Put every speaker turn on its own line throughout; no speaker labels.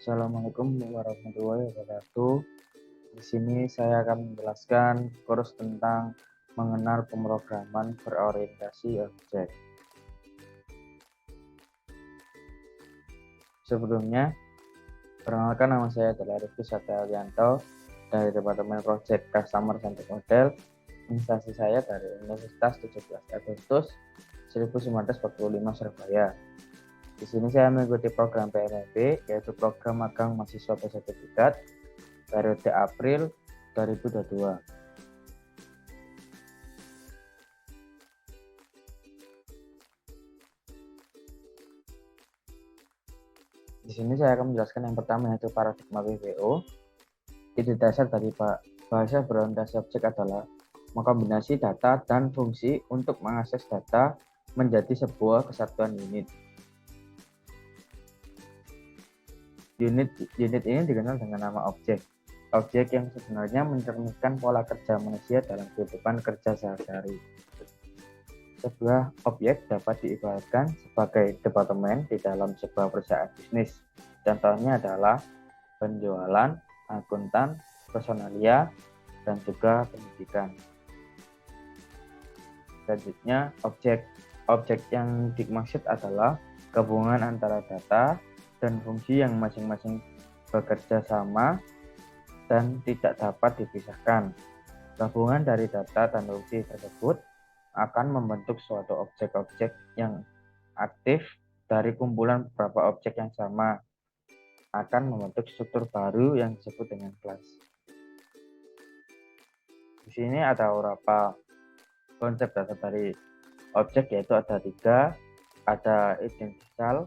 Assalamualaikum warahmatullahi wabarakatuh. Di sini saya akan menjelaskan kurs tentang mengenal pemrograman berorientasi objek. Sebelumnya, perkenalkan, nama saya adalah Rifki Satyawianto dari Departemen Project Customer Centric Model. Instansi saya dari Universitas 17 Agustus 1945 Surabaya. Di sini saya mengikuti program PMMB, yaitu program magang mahasiswa bersertifikat periode April 2022. Di sini saya akan menjelaskan yang pertama, yaitu paradigma PBO. Ide dasar dari bahasa berorientasi objek adalah mengkombinasi data dan fungsi untuk mengakses data menjadi sebuah kesatuan unit. Unit ini dikenal dengan nama objek. Objek yang sebenarnya mencerminkan pola kerja manusia dalam kehidupan kerja sehari-hari. Sebuah objek dapat diibaratkan sebagai departemen di dalam sebuah perusahaan bisnis. Contohnya adalah penjualan, akuntan, personalia, dan juga pendidikan. Selanjutnya, objek yang dimaksud adalah gabungan antara data dan fungsi yang masing-masing bekerja sama dan tidak dapat dipisahkan. Gabungan dari data dan fungsi tersebut akan membentuk suatu objek-objek yang aktif dari kumpulan beberapa objek yang sama, akan membentuk struktur baru yang disebut dengan kelas. Di sini ada beberapa konsep dasar dari objek, yaitu ada 3, ada identical,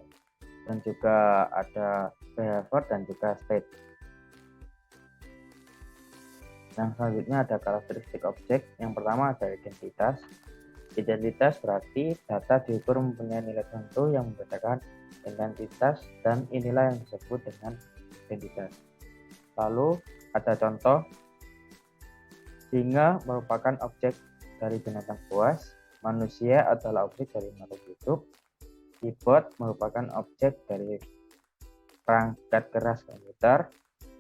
dan juga ada behavior dan juga state. Yang selanjutnya ada karakteristik objek. Yang pertama ada identitas. Identitas berarti data diukur mempunyai nilai tertentu yang membedakan identitas, dan inilah yang disebut dengan identitas. Lalu ada contoh. Singa merupakan objek dari binatang buas. Manusia adalah objek dari makhluk hidup. Keyboard merupakan objek dari perangkat keras komputer.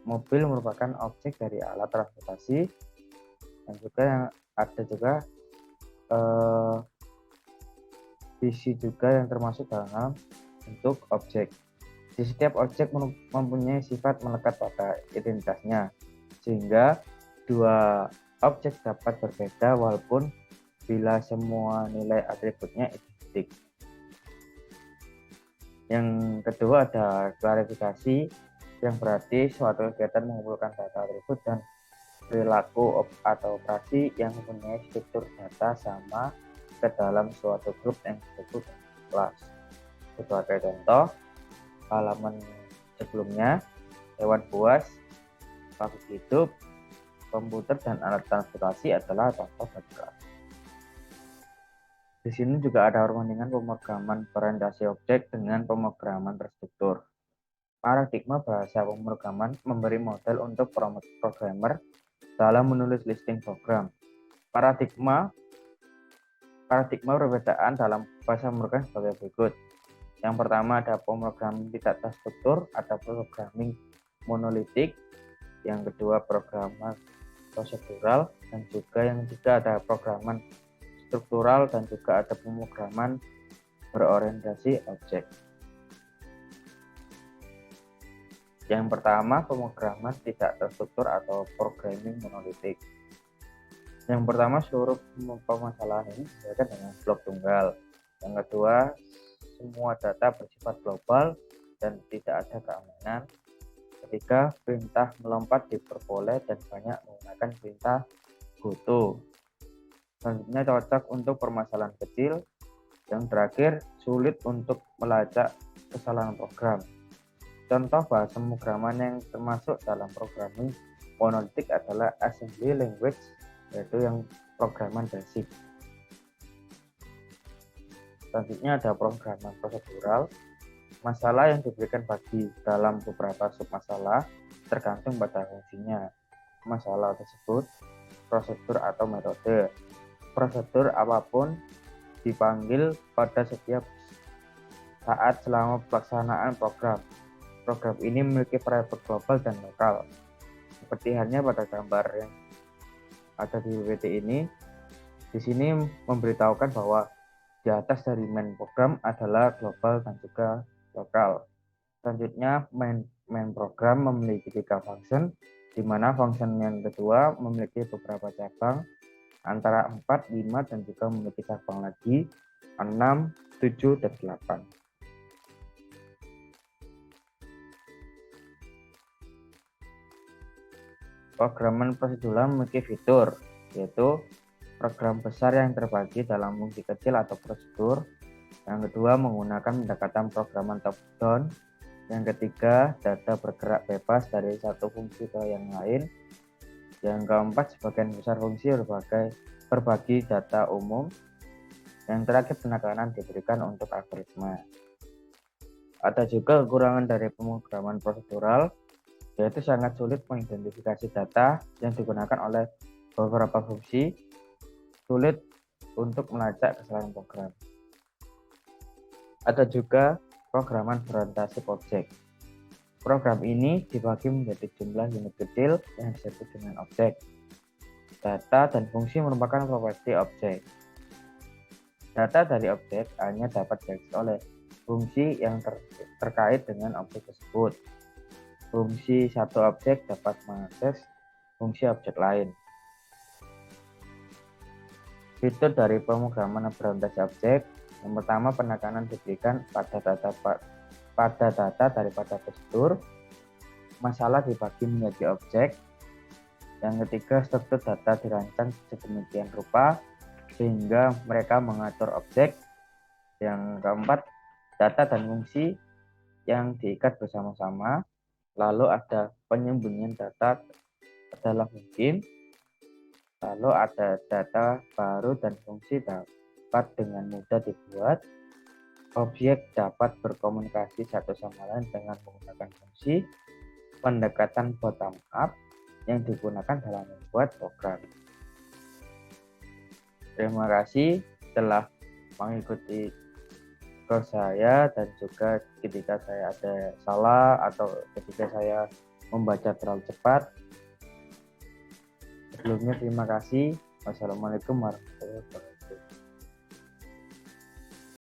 Mobil merupakan objek dari alat transportasi. Dan juga yang ada juga PC juga yang termasuk dalam bentuk objek. Di setiap objek mempunyai sifat melekat pada identitasnya, sehingga dua objek dapat berbeda walaupun bila semua nilai atributnya identik. Yang kedua ada klarifikasi, yang berarti suatu kegiatan mengumpulkan data atribut dan perilaku atau operasi yang mempunyai struktur data sama ke dalam suatu grup yang disebut kelas. Sebagai contoh, halaman sebelumnya, hewan buas, makhluk hidup, komputer, dan alat transportasi adalah contoh dari kelas. Di sini juga ada perbandingan pemrograman berorientasi objek dengan pemrograman terstruktur. Paradigma bahasa pemrograman memberi model untuk programmer dalam menulis listing program. Paradigma perbedaan dalam bahasa pemrograman sebagai berikut. Yang pertama ada pemrograman tidak terstruktur atau programming monolitik. Yang kedua programan prosedural, dan juga yang ketiga ada programan struktural, dan juga ada pemrograman berorientasi objek. Yang pertama, pemrograman tidak terstruktur atau programming monolitik. Yang pertama, seluruh permasalahan ini diselesaikan dengan blok tunggal. Yang kedua, semua data bersifat global dan tidak ada keamanan. Ketiga, perintah melompat diperboleh dan banyak menggunakan perintah goto. Selanjutnya cocok untuk permasalahan kecil. Yang terakhir, sulit untuk melacak kesalahan program. Contoh bahasa pemrograman yang termasuk dalam programming monolitik adalah assembly language, yaitu yang programan basic. Selanjutnya ada programan prosedural. Masalah yang diberikan bagi dalam beberapa submasalah tergantung pada fungsinya. Masalah tersebut prosedur atau metode. Prosedur apapun dipanggil pada setiap saat selama pelaksanaan program. Program ini memiliki variabel global dan lokal. Seperti halnya pada gambar yang ada di PPT ini, di sini memberitahukan bahwa di atas dari main program adalah global dan juga lokal. Selanjutnya, main program memiliki 3 function, di mana function yang kedua memiliki beberapa cabang, antara 4, 5, dan juga memiliki cabang lagi, 6, 7, dan 8. Programan prosedural memiliki fitur, yaitu program besar yang terbagi dalam fungsi kecil atau prosedur. Yang kedua, menggunakan pendekatan programan top-down. Yang ketiga, data bergerak bebas dari satu fungsi ke yang lain. Yang keempat, sebagian besar fungsi berbagi data umum. Yang terakhir, penekanan diberikan untuk algoritma. Ada juga kekurangan dari pemrograman prosedural, yaitu sangat sulit mengidentifikasi data yang digunakan oleh beberapa fungsi, sulit untuk melacak kesalahan program. Ada juga programan berorientasi objek. Program ini dibagi menjadi jumlah unit kecil yang disebut dengan objek. Data dan fungsi merupakan properti objek. Data dari objek hanya dapat diakses oleh fungsi yang terkait dengan objek tersebut. Fungsi satu objek dapat mengakses fungsi objek lain. Fitur dari pemrograman berorientasi objek, yang pertama, penekanan diberikan pada data daripada prosedur. Masalah dibagi menjadi objek. Yang ketiga, struktur data dirancang sedemikian rupa sehingga mereka mengatur objek. Yang keempat, data dan fungsi yang diikat bersama-sama. Lalu ada penyembunyian data adalah mungkin. Lalu ada data baru dan fungsi dapat dengan mudah dibuat. Objek dapat berkomunikasi satu sama lain dengan menggunakan fungsi. Pendekatan bottom up yang digunakan dalam membuat program. Terima kasih telah mengikuti kurs saya, dan juga ketika saya ada salah atau ketika saya membaca terlalu cepat. Sebelumnya terima kasih. Wassalamualaikum warahmatullahi wabarakatuh.